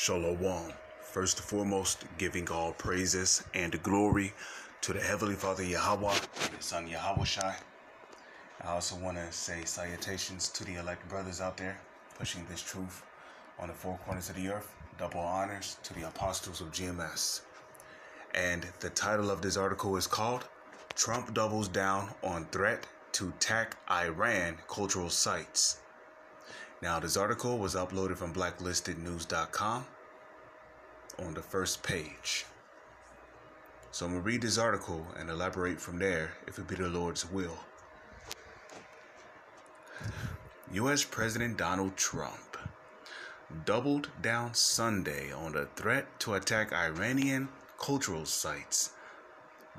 Shalom. First and foremost, giving all praises and glory to the Heavenly Father Yahweh and His Son Yahushai. I also want to say salutations to the elect brothers out there pushing this truth on the four corners of the earth. Double honors to the apostles of GMS. And the title of this article is called Trump Doubles Down on Threat to Attack Iran Cultural Sites. Now, this article was uploaded from blacklistednews.com on the first page. So I'm going to read this article and elaborate from there if it be the Lord's will. U.S. President Donald Trump doubled down Sunday on the threat to attack Iranian cultural sites,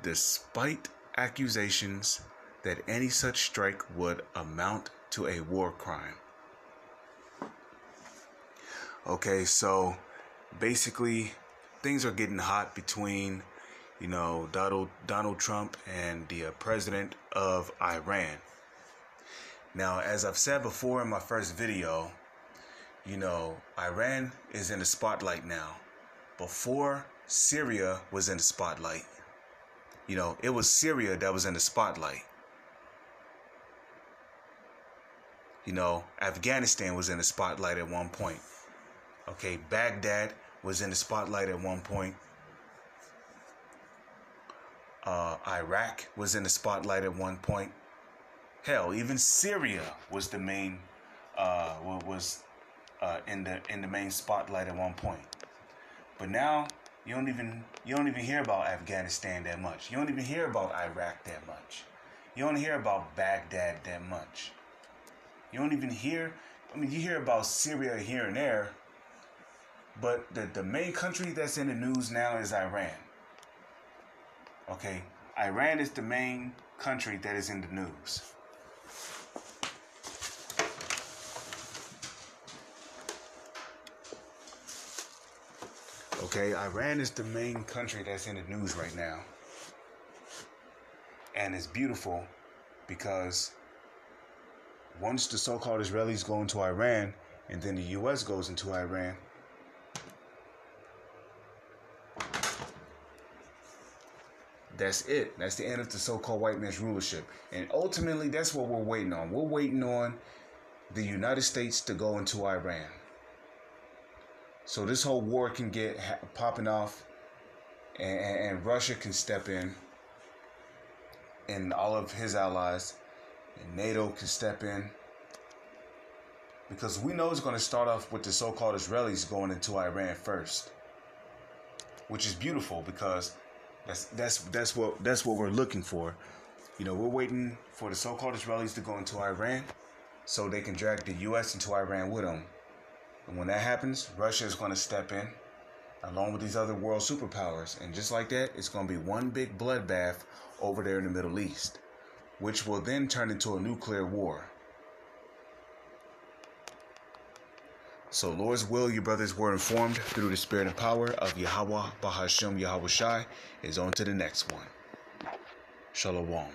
despite accusations that any such strike would amount to a war crime. Okay, so basically things are getting hot between, Donald Trump and the president of Iran. Now, as I've said before in my first video, Iran is in the spotlight now. Before, Syria was in the spotlight. It was Syria that was in the spotlight. Afghanistan was in the spotlight at one point. Okay, Baghdad was in the spotlight at one point. Iraq was in the spotlight at one point. Hell, even Syria was the main, in the main spotlight at one point. But now you don't even hear about Afghanistan that much. You don't even hear about Iraq that much. You don't hear about Baghdad that much. You don't even hear. You hear about Syria here and there. But the main country that's in the news now is Iran. Okay, Iran is the main country that is in the news. Okay, Iran is the main country that's in the news right now. And it's beautiful because once the so-called Israelis go into Iran and then the U.S. goes into Iran, that's it. That's the end of the so-called white man's rulership. And ultimately, that's what we're waiting on. We're waiting on the United States to go into Iran. So this whole war can get popping off and Russia can step in and all of his allies and NATO can step in. Because we know it's going to start off with the so-called Israelis going into Iran first. Which is beautiful because that's what we're looking for. We're waiting for the so-called Israelis to go into Iran so they can drag the U.S. into Iran with them. And when that happens, Russia is going to step in along with these other world superpowers. And just like that, it's going to be one big bloodbath over there in the Middle East, which will then turn into a nuclear war. So, Lord's will, you brothers were informed through the spirit and power of Yahweh, Bahashem, Yahushai, is on to the next one. Shalom.